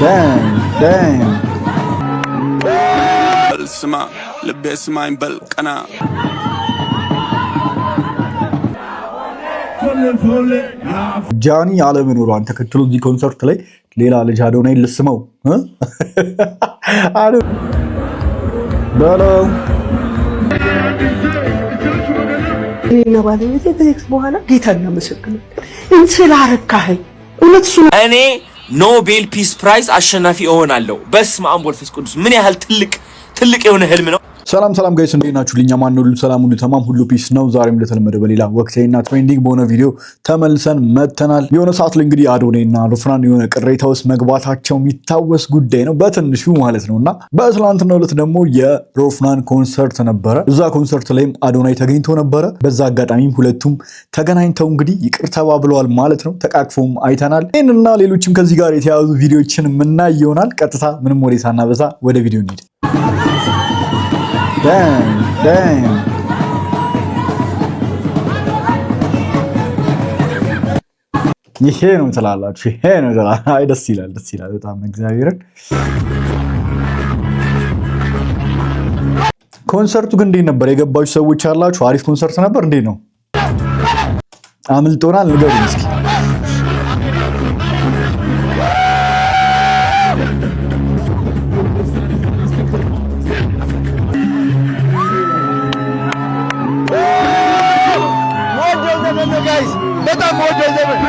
damn. ስማ ልቤ ስማኝ በል ቀና ጃኒ አለመኖሯን ተከትሎ እዚህ ኮንሰርት ላይ ሌላ ልጅ አዶናይ ልስመው አዶ በለው እኔና ባለቤቴ ከሴክስ በኋላ ጌታ እናመሰግናለን ስላረካኸኝ። እውነት እሱ እኔ ኖቤል ፒስ ፕራይዝ አሸናፊ እሆናለሁ። በስመ አብ ወልድ ወመንፈስ ቅዱስ። ምን ያህል ትልቅ የሆነ ህልም ነው። ሰላም ጋይስ እንዴት ናችሁ? ልኛ ማን ነው? ሁሉ ሰላም፣ ሁሉ ተማም፣ ሁሉ ፒስ ነው። ዛሬም እንደተለመደ በሌላ ወቅታዊና ትሬንዲንግ በሆነ ቪዲዮ ተመልሰን መተናል። የሆነ ሰዓት ላይ እንግዲህ አዶናይና ሮፍናን የሆነ ቅሬታ ውስጥ መግባታቸው የሚታወስ ጉዳይ ነው በትንሹ ማለት ነውና በትናንትናው ዕለት ደግሞ የሮፍናን ኮንሰርት ነበረ። እዛ ኮንሰርት ላይም አዶናይ ተገኝቶ ነበረ። በዛ አጋጣሚም ሁለቱም ተገናኝተው እንግዲህ ይቅር ተባብለዋል ማለት ነው። ተቃቅፎም አይተናል። ይህንና ሌሎችም ከዚህ ጋር የተያያዙ ቪዲዮዎችን የምናይ ይሆናል። ቀጥታ ምንም ወሬ ሳናበዛ ወደ ቪዲዮ እንሂድ። damn ይሄ ነው ትላላችሁ። ይሄ ነው አይ ደስ ይላል በጣም እግዚአብሔርን። ኮንሰርቱ ግን እንዴት ነበር? የገባችሁ ሰዎች አላችሁ? አሪፍ ኮንሰርት ነበር። እንዴት ነው? አምልጦናል? ንገሩኝ እስኪ። በጣም ወደው ዘመን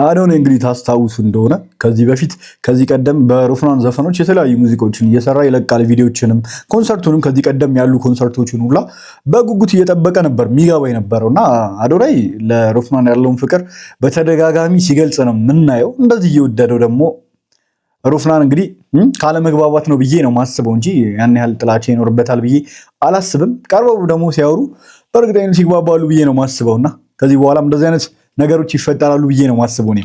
አዶናይ እንግዲህ ታስታውሱ እንደሆነ ከዚህ ቀደም በሮፍናን ዘፈኖች የተለያዩ ሙዚቃዎችን እየሰራ ይለቃል። ቪዲዮችንም ኮንሰርቱንም ከዚህ ቀደም ያሉ ኮንሰርቶችን ሁላ በጉጉት እየጠበቀ ነበር የሚገባ የነበረውና አዶናይ ለሮፍናን ያለውን ፍቅር በተደጋጋሚ ሲገልጽ ነው የምናየው። እንደዚህ እየወደደው ደግሞ ሮፍናን እንግዲህ ካለመግባባት ነው ብዬ ነው ማስበው እንጂ ያን ያህል ጥላቻ ይኖርበታል ብዬ አላስብም። ቀርበው ደግሞ ሲያወሩ በእርግጠኝነት ሲግባባሉ ብዬ ነው ማስበውና ከዚህ በኋላም እንደዚህ አይነት ነገሮች ይፈጠራሉ ብዬ ነው ማስበው እኔ።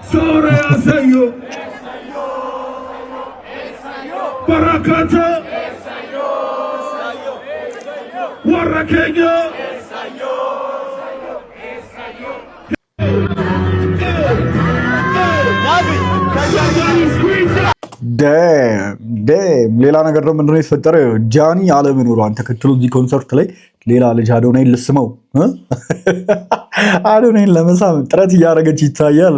Sore asayo Barakato Warakenyo ዴም ሌላ ነገር ደግሞ ምንድነው የተፈጠረው? ጃኒ አለመኖሯን ተከትሎ እዚህ ኮንሰርት ላይ ሌላ ልጅ አዶናይን ልስመው አዶናይን ለመሳም ጥረት እያደረገች ይታያል።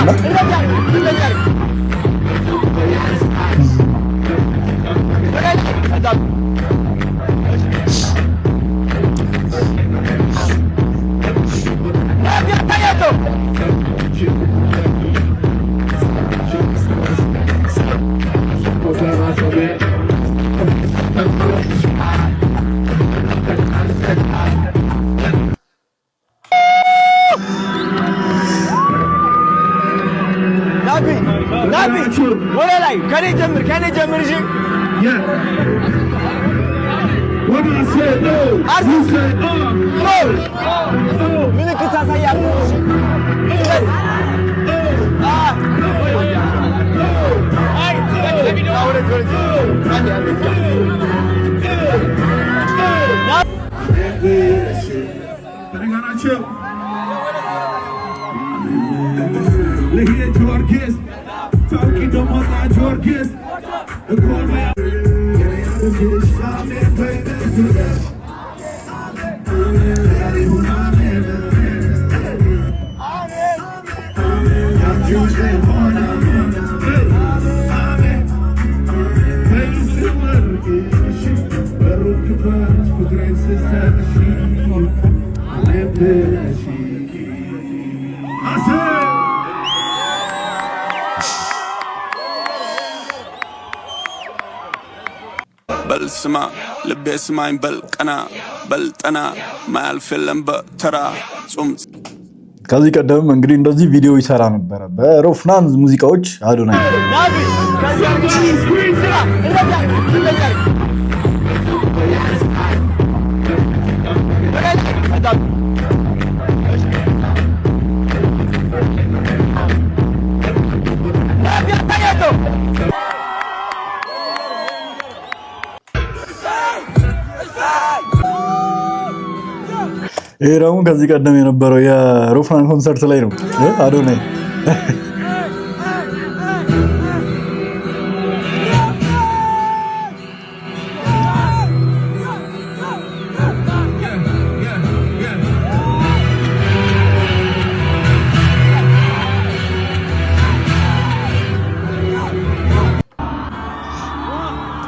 ወደ ላይ ከኔ ጀምር እሺ። ምልክት ታሳያለህ። በል ስማ ልቤ ስማኝ በል ቀና በል ጠና ማያልፍ የለም በተራ ጾም ከዚህ ቀደም እንግዲህ እንደዚህ ቪዲዮ ይሰራ ነበር በሮፍናን ሙዚቃዎች አዶናይ ይሄ ደግሞ ከዚህ ቀደም የነበረው የሮፍናን ኮንሰርት ላይ ነው አዶናይ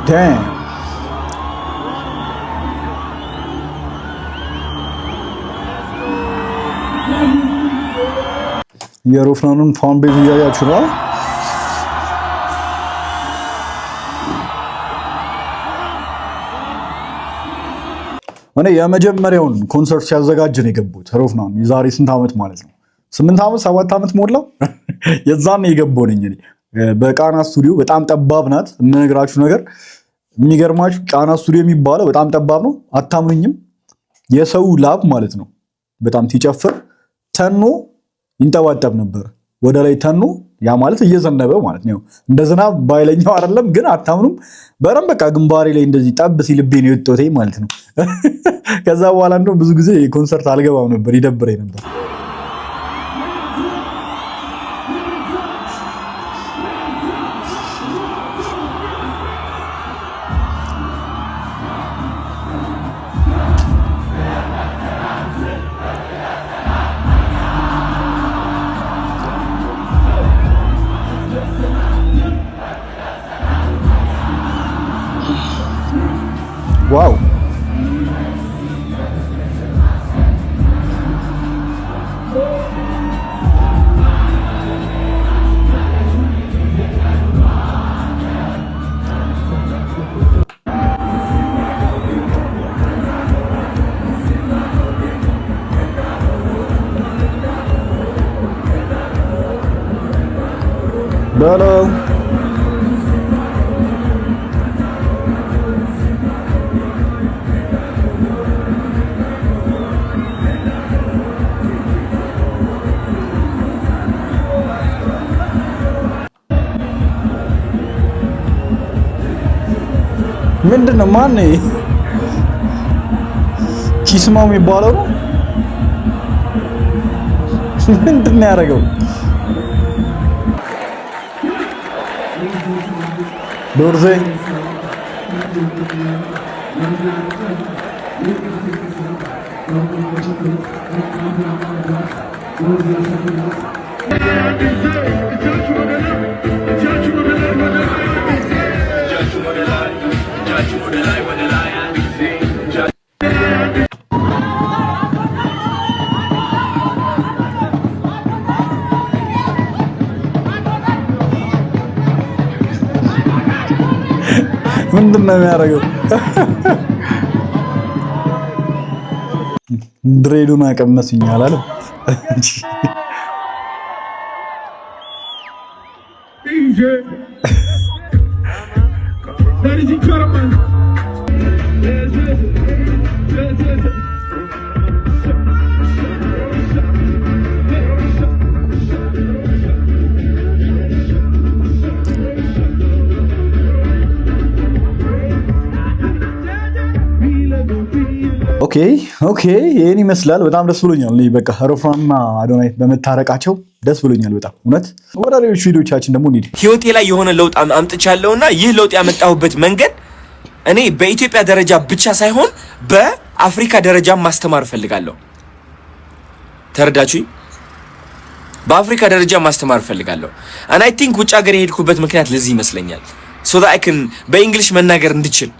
Damn. የሮፍናኑን ፋን ቤዝ እያያችሁ ነው። እኔ የመጀመሪያውን ኮንሰርት ሲያዘጋጅ ነው የገቡት ሮፍናን የዛሬ ስንት ዓመት ማለት ነው 8 ዓመት 7 ዓመት ሞላው የዛን የገባው ነኝ እኔ በቃና ስቱዲዮ በጣም ጠባብ ናት የምነግራችሁ ነገር የሚገርማችሁ ቃና ስቱዲዮ የሚባለው በጣም ጠባብ ነው አታምኑኝም የሰው ላብ ማለት ነው በጣም ሲጨፍር ተኖ ይንጠባጠብ ነበር ወደ ላይ ተኖ ያ ማለት እየዘነበ ማለት ነው እንደ ዝናብ ባይለኛው አይደለም ግን አታምኑም በረም በቃ ግንባሬ ላይ እንደዚህ ጠብ ሲልቤ ነው የወጣው ማለት ነው ከዛ በኋላ እንደው ብዙ ጊዜ ኮንሰርት አልገባም ነበር ይደብረኝ ነበር Wow. Hello. ምንድነው ማን ኪስማው የሚባለው ነው ምንድነው ያደረገው ዶርዜ ምንድነው የሚያደርገው ድሬዱን አቀመስኝ አላለ ኦኬ ይሄን ይመስላል በጣም ደስ ብሎኛል እኔ በቃ ሮፍናንና አዶናይ በመታረቃቸው ደስ ብሎኛል በጣም እውነት ወደ ሌሎች ቪዲዮቻችን ደግሞ እንሂድ ህይወቴ ላይ የሆነ ለውጥ አምጥቻለሁና ይህ ለውጥ ያመጣሁበት መንገድ እኔ በኢትዮጵያ ደረጃ ብቻ ሳይሆን በአፍሪካ ደረጃ ማስተማር ፈልጋለሁ ተረዳችሁኝ በአፍሪካ ደረጃ ማስተማር ፈልጋለሁ and I think ውጭ ሀገር የሄድኩበት ምክንያት ለዚህ ይመስለኛል so that I can በእንግሊሽ መናገር እንድችል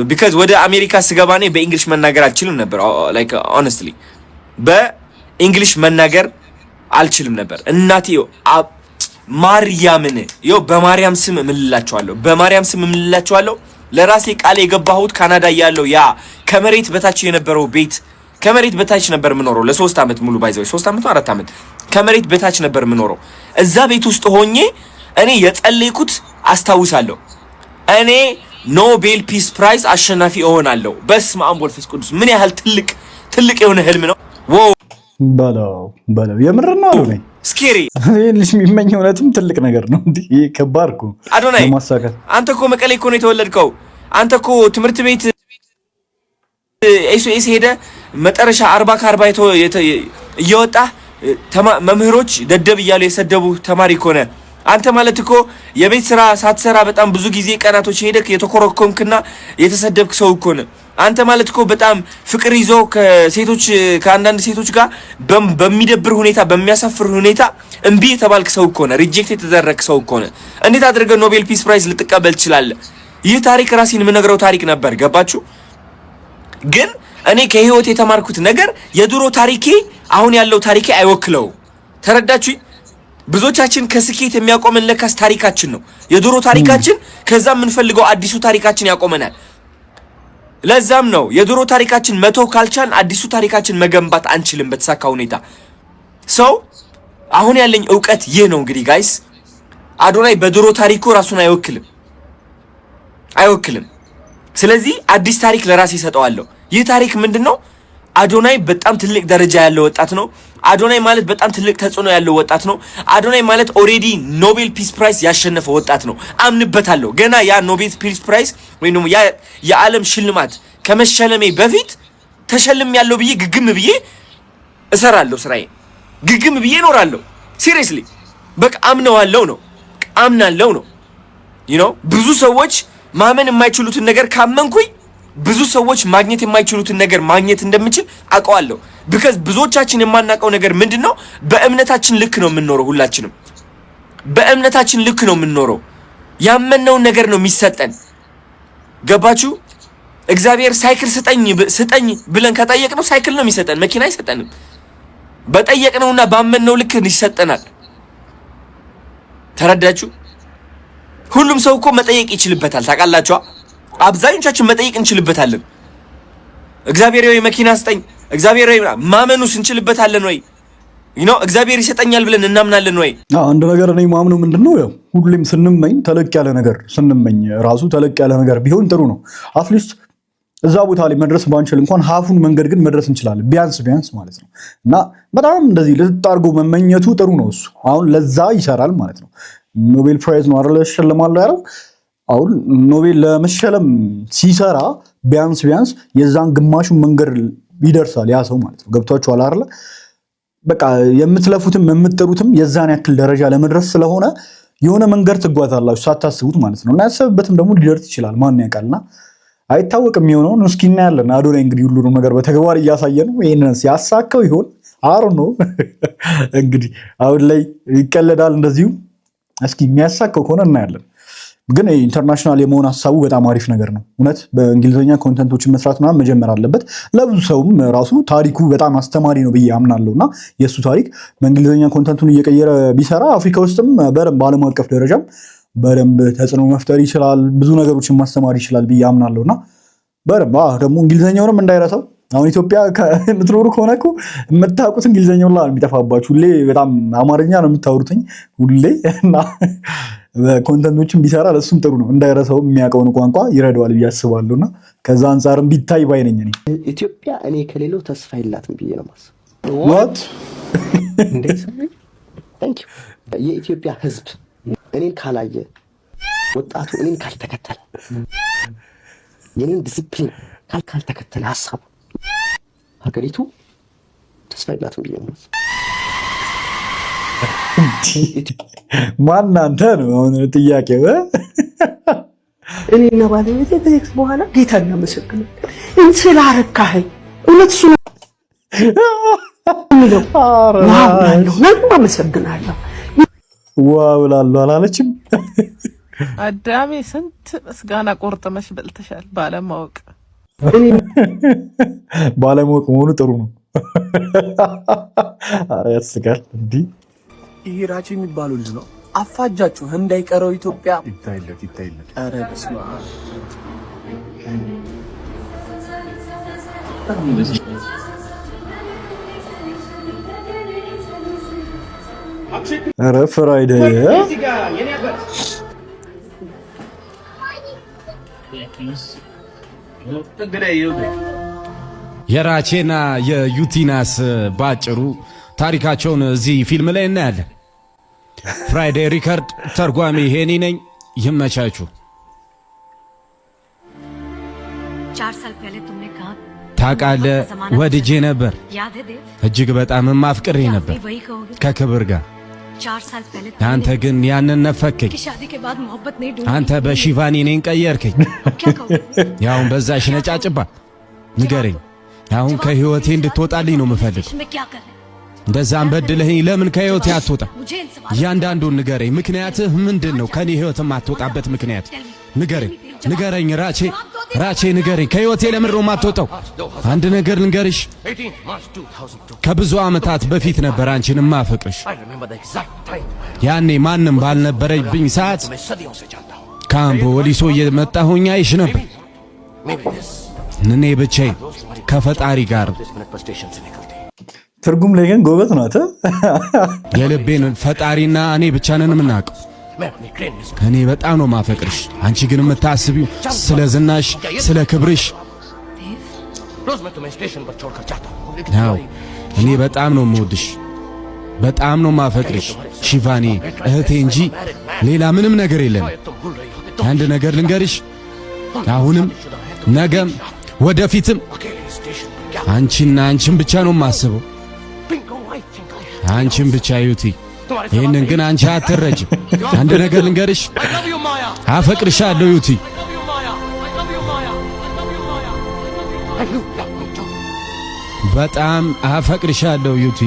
because ወደ አሜሪካ ስገባኔ በእንግሊሽ መናገር አልችልም ነበር like honestly በእንግሊሽ መናገር አልችልም ነበር እናቴ ማርያምን በማርያም ስም እምልላችኋለሁ ለራሴ ቃል የገባሁት ካናዳ ያለው ያ ከመሬት በታች የነበረው ቤት ከመሬት በታች ነበር የምኖረው ለ3 አመት ሙሉ ባይዘው 3 አመት ነው 4 አመት ከመሬት በታች ነበር የምኖረው። እዛ ቤት ውስጥ ሆኜ እኔ የጸለይኩት አስታውሳለሁ። እኔ ኖቤል ፒስ ፕራይዝ አሸናፊ እሆናለሁ። በስመ አብ ወመንፈስ ቅዱስ። ምን ያህል ትልቅ የሆነ ህልም ነው። ዋው በለው የምር ነው አሉ ነኝ ስኬሪ ልጅ የሚመኝ እውነትም ትልቅ ነገር ነው። እንዴ ከባድ እኮ አዶናይ ለማሳካት። አንተ እኮ መቀሌ እኮ ነው የተወለድከው። አንተ እኮ ትምህርት ቤት ኤስኤስ ሄደ መጨረሻ 40 ከ40 እየወጣ መምህሮች ደደብ እያሉ የሰደቡ ተማሪ እኮ ነህ። አንተ ማለት እኮ የቤት ስራ ሳትሰራ በጣም ብዙ ጊዜ ቀናቶች ሄደክ የተኮረኮምክና የተሰደብክ ሰው እኮ ነህ። አንተ ማለት እኮ በጣም ፍቅር ይዞ ከአንዳንድ ሴቶች ጋር በሚደብር ሁኔታ በሚያሳፍር ሁኔታ እምቢ የተባልክ ሰው እኮ ነህ። ሪጀክት የተደረግክ ሰው እኮ ነህ። እንዴት አድርገህ ኖቤል ፒስ ፕራይዝ ልትቀበል ትችላለህ? ይህ ታሪክ ራሴን የምነግረው ታሪክ ነበር። ገባችሁ? ግን እኔ ከህይወት የተማርኩት ነገር የድሮ ታሪኬ አሁን ያለው ታሪኬ አይወክለው። ተረዳችሁ? ብዙዎቻችን ከስኬት የሚያቆመን ለካስ ታሪካችን ነው። የድሮ ታሪካችን ከዛ የምንፈልገው አዲሱ ታሪካችን ያቆመናል። ለዛም ነው የድሮ ታሪካችን መተው ካልቻን አዲሱ ታሪካችን መገንባት አንችልም በተሳካ ሁኔታ። ሰው አሁን ያለኝ ዕውቀት ይህ ነው። እንግዲህ ጋይስ አዶናይ በድሮ ታሪኩ ራሱን አይወክልም። ስለዚህ አዲስ ታሪክ ለራሴ እሰጠዋለሁ። ይህ ታሪክ ምንድነው? አዶናይ በጣም ትልቅ ደረጃ ያለው ወጣት ነው። አዶናይ ማለት በጣም ትልቅ ተጽዕኖ ያለው ወጣት ነው። አዶናይ ማለት ኦሬዲ ኖቤል ፒስ ፕራይዝ ያሸነፈ ወጣት ነው። አምንበታለሁ። ገና ያ ኖቤል ፒስ ፕራይዝ ወይ ነው ያ የዓለም ሽልማት ከመሸለሜ በፊት ተሸልም ያለው ብዬ ግግም ብዬ እሰራለሁ። ስራዬ ግግም ብዬ እኖራለሁ። ሲሪየስሊ በቃ አምናለሁ ነው። ብዙ ሰዎች ማመን የማይችሉትን ነገር ካመንኩኝ ብዙ ሰዎች ማግኘት የማይችሉትን ነገር ማግኘት እንደምችል አውቀዋለሁ። ቢካዝ ብዙዎቻችን የማናውቀው ነገር ምንድነው? በእምነታችን ልክ ነው የምንኖረው። ሁላችንም በእምነታችን ልክ ነው የምንኖረው። ያመነውን ነገር ነው የሚሰጠን። ገባችሁ? እግዚአብሔር ሳይክል ስጠኝ ብለን ከጠየቅነው ሳይክል ነው የሚሰጠን፣ መኪና አይሰጠንም። በጠየቅነውና ባመነው ልክ ይሰጠናል። ተረዳችሁ? ሁሉም ሰው እኮ መጠየቅ ይችልበታል። ታውቃላችሁ? አብዛኞቻችን መጠየቅ እንችልበታለን። እግዚአብሔር ወይ መኪና ስጠኝ፣ እግዚአብሔር ወይ ማመኑስ እንችልበታለን ወይ? እግዚአብሔር ይሰጠኛል ብለን እናምናለን ወይ? አንድ ነገር እኔ ማምነው ምንድነው፣ ያው ሁሌም ስንመኝ ተለቅ ያለ ነገር ስንመኝ ራሱ ተለቅ ያለ ነገር ቢሆን ጥሩ ነው። አትሊስት እዛ ቦታ ላይ መድረስ ባንችል እንኳን ሀፉን መንገድ ግን መድረስ እንችላለን፣ ቢያንስ ማለት ነው። እና በጣም እንደዚህ ልታርጎ መመኘቱ ጥሩ ነው። እሱ አሁን ለዛ ይሰራል ማለት ነው። ኖቤል ፕራይዝ ነው አይደል እሸልማለሁ ያለው። አሁን ኖቤል ለመሸለም ሲሰራ ቢያንስ የዛን ግማሹን መንገድ ይደርሳል ያ ሰው ማለት ነው። ገብቷችኋል አይደል? በቃ የምትለፉትም የምትጠሩትም የዛን ያክል ደረጃ ለመድረስ ስለሆነ የሆነ መንገድ ትጓዛላችሁ ሳታስቡት ማለት ነው። እና ያሰብበትም ደግሞ ሊደርስ ይችላል። ማን ያውቃልና አይታወቅም። የሚሆነውን እስኪ እናያለን። አዶናይ እንግዲህ ሁሉንም ነገር በተግባር እያሳየ ነው። ይሄንን ሲያሳካው ይሆን አሩ ነው እንግዲህ አሁን ላይ ይቀለዳል እንደዚሁ። እስኪ የሚያሳካው ከሆነ እናያለን። ግን ኢንተርናሽናል የመሆን ሀሳቡ በጣም አሪፍ ነገር ነው። እውነት በእንግሊዝኛ ኮንተንቶችን መስራት ምናምን መጀመር አለበት። ለብዙ ሰውም ራሱ ታሪኩ በጣም አስተማሪ ነው ብዬ አምናለሁ። እና የእሱ ታሪክ በእንግሊዝኛ ኮንተንቱን እየቀየረ ቢሰራ አፍሪካ ውስጥም በደንብ በዓለም አቀፍ ደረጃም በደንብ ተጽዕኖ መፍጠር ይችላል፣ ብዙ ነገሮችን ማስተማር ይችላል ብዬ አምናለሁ። እና በደንብ ደግሞ እንግሊዝኛውንም እንዳይረሳው። አሁን ኢትዮጵያ የምትኖሩ ከሆነ እኮ የምታውቁት እንግሊዝኛውን ላይ የሚጠፋባችሁ ሁሌ በጣም አማርኛ ነው የምታወሩትኝ ሁሌ። እና ኮንተንቶችን ቢሰራ ለሱም ጥሩ ነው፣ እንዳይረሳው የሚያውቀውን ቋንቋ ይረዳዋል ብዬ አስባለሁ። እና ከዛ አንጻርም ቢታይ ባይነኝ እኔ ኢትዮጵያ እኔ ከሌለው ተስፋ የላትም ብዬ ነው የማስበው። ዋት የኢትዮጵያ ሕዝብ እኔን ካላየ፣ ወጣቱ እኔን ካልተከተለ፣ የኔን ዲሲፕሊን ካልተከተለ ሀሳቡ ሀገሪቱ ተስፋ የላትም ብዬ ነው። ማን አንተ ነው አሁን ጥያቄው? እኔና ባለቤቴ ከሴክስ በኋላ ጌታ እናመሰግናለን ስላረካኸኝ። እውነት እሱ የሚለው ዋው አመሰግናለሁ ዋው እላለሁ አላለችም? አዳሜ ስንት ምስጋና ቆርጥመሽ በልተሻል ባለማወቅ። ባለማወቅ መሆኑ ጥሩ ነው። ኧረ ያስጋል እንዲህ ይሄ ራቼ የሚባለው ልጅ ነው። አፋጃችሁ እንዳይቀረው ኢትዮጵያ ይታይለት። ኧረ በስመ አብ ኧረ ፍራይዴይ የራቼና የዩቲናስ ባጭሩ ታሪካቸውን እዚህ ፊልም ላይ እናያለን። ፍራይዴይ ሪከርድ ተርጓሚ ሄኒ ነኝ። ይመቻችሁ። ታውቃለህ ወድጄ ነበር፣ እጅግ በጣም ማፍቅሬ ነበር ከክብር ጋር። አንተ ግን ያንን ነፈከኝ። አንተ በሺቫኒ እኔን ቀየርከኝ። ያውን በዛሽ ነጫጭባ ንገረኝ። አሁን ከህይወቴ እንድትወጣልኝ ነው የምፈልገው። እንደዛም በድለኸኝ ለምን ከህይወቴ አትወጣ? እያንዳንዱን ንገረኝ። ምክንያትህ ምንድን ነው? ከኔ ህይወት የማትወጣበት ምክንያት ንገረኝ። ራቼ ንገረኝ። ከህይወቴ ለምን ነው የማትወጣው? አንድ ነገር ልንገርሽ፣ ከብዙ ዓመታት በፊት ነበር አንቺን ማፈቅርሽ። ያኔ ማንም ባልነበረብኝ ሰዓት ካምቦ ወሊሶ እየመጣሁኝ አይሽ ነበር። እኔ ብቻዬን ከፈጣሪ ጋር። ትርጉም ላይ ግን ጎበዝ ናት። የልቤን ፈጣሪና እኔ ብቻ ነን የምናውቀው። እኔ በጣም ነው ማፈቅርሽ። አንቺ ግን የምታስቢው ስለ ዝናሽ፣ ስለ ክብርሽ ነው። እኔ በጣም ነው የምወድሽ፣ በጣም ነው ማፈቅርሽ ሺቫኒ እህቴ እንጂ ሌላ ምንም ነገር የለም። አንድ ነገር ልንገርሽ፣ አሁንም ነገም ወደፊትም አንቺን ብቻ ነው የማስበው። አንቺን ብቻ ዩቲ። ይህንን ግን አንቺ አትረጅም። አንድ ነገር ልንገርሽ፣ አፈቅርሻለሁ ዩቲ። በጣም አፈቅርሻለሁ ዩቲ።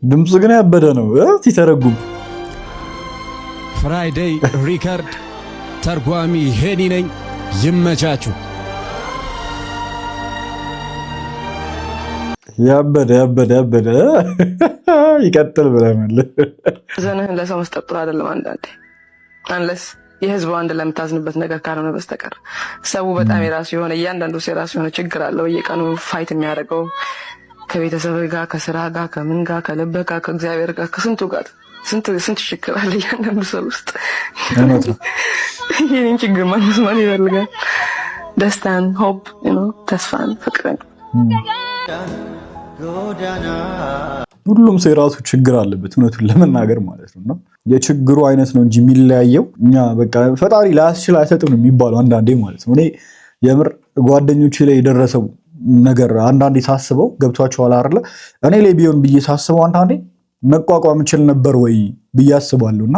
ድምፁ ግን ያበደ ነው። ሲተረጉም ፍራይዴይ ሪከርድ ተርጓሚ ሄኒ ነኝ። ይመቻችሁ። ያበደ ይቀጥል ብለናል። ዘንህን ለሰው መስጠት ጥሩ አይደለም። አንዳንዴ አንለስ የህዝቡ አንድ ለምታዝንበት ነገር ካልሆነ በስተቀር ሰው በጣም የራሱ የሆነ እያንዳንዱ የራሱ የሆነ ችግር አለው። በየቀኑ ፋይት የሚያደርገው ከቤተሰብ ጋር፣ ከስራ ጋር፣ ከምን ጋር፣ ከልብ ጋር፣ ከእግዚአብሔር ጋር፣ ከስንቱ ጋር ስንት ችግር አለ እያንዳንዱ ሰው ውስጥ። የኔን ችግር ማን መስማት ይፈልጋል? ደስታን፣ ሆፕ፣ ተስፋን፣ ፍቅርን። ሁሉም ሰው የራሱ ችግር አለበት፣ እውነቱን ለመናገር ማለት ነው። የችግሩ አይነት ነው እንጂ የሚለያየው እኛ በቃ ፈጣሪ ላያስችል አይሰጥም የሚባለው አንዳንዴ ማለት ነው። እኔ የምር ጓደኞቼ ላይ የደረሰው ነገር አንዳንዴ ሳስበው ገብቷቸዋል አይደለ? እኔ ላይ ቢሆን ብዬ ሳስበው አንዳንዴ መቋቋም እችል ነበር ወይ ብዬ አስባለሁ። እና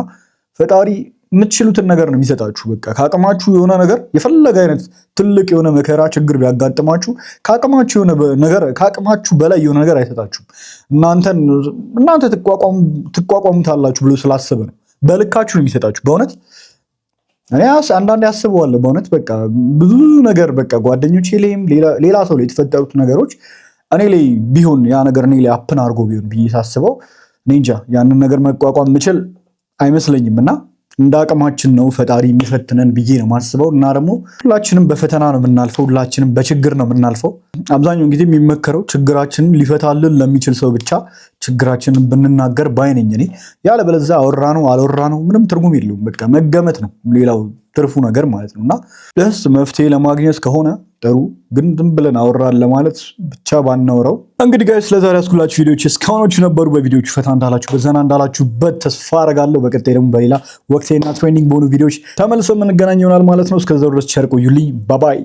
ፈጣሪ የምትችሉትን ነገር ነው የሚሰጣችሁ። በቃ ከአቅማችሁ የሆነ ነገር የፈለገ አይነት ትልቅ የሆነ መከራ ችግር ቢያጋጥማችሁ ከአቅማችሁ በላይ የሆነ ነገር አይሰጣችሁም። እናንተ ትቋቋሙታላችሁ ብሎ ስላሰበ ነው በልካችሁ ነው የሚሰጣችሁ። በእውነት እኔ አንዳንዴ አስበዋለሁ። በእውነት በቃ ብዙ ነገር በቃ ጓደኞቼ ላይም ሌላ ሰው ላይ የተፈጠሩት ነገሮች እኔ ላይ ቢሆን ያ ነገር እኔ ላይ አፕን አድርጎ ቢሆን ብዬ ሳስበው እኔ እንጃ ያንን ነገር መቋቋም የምችል አይመስለኝም። እና እንደ አቅማችን ነው ፈጣሪ የሚፈትነን ብዬ ነው ማስበው። እና ደግሞ ሁላችንም በፈተና ነው የምናልፈው፣ ሁላችንም በችግር ነው የምናልፈው። አብዛኛውን ጊዜ የሚመከረው ችግራችንን ሊፈታልን ለሚችል ሰው ብቻ ችግራችንን ብንናገር ባይነኝ እኔ። ያለበለዚያ አወራ ነው አልወራ ነው ምንም ትርጉም የለውም። በቃ መገመት ነው ሌላው ትርፉ ነገር ማለት ነው። እና ደስ መፍትሄ ለማግኘት ከሆነ ጥሩ፣ ግን ዝም ብለን አወራን ለማለት ብቻ ባናወራው። እንግዲህ ጋይስ ስለዛሬ ያስኩላችሁ ቪዲዮዎች እስካሁኖቹ ነበሩ። በቪዲዮቹ ፈታ እንዳላችሁ በዘና እንዳላችሁበት ተስፋ አደርጋለሁ። በቀጣይ ደግሞ በሌላ ወቅታዊና ትሬንዲንግ በሆኑ ቪዲዮዎች ተመልሰን የምንገናኝ ይሆናል ማለት ነው። እስከዛው ድረስ ቸር ቆዩልኝ። ባባይ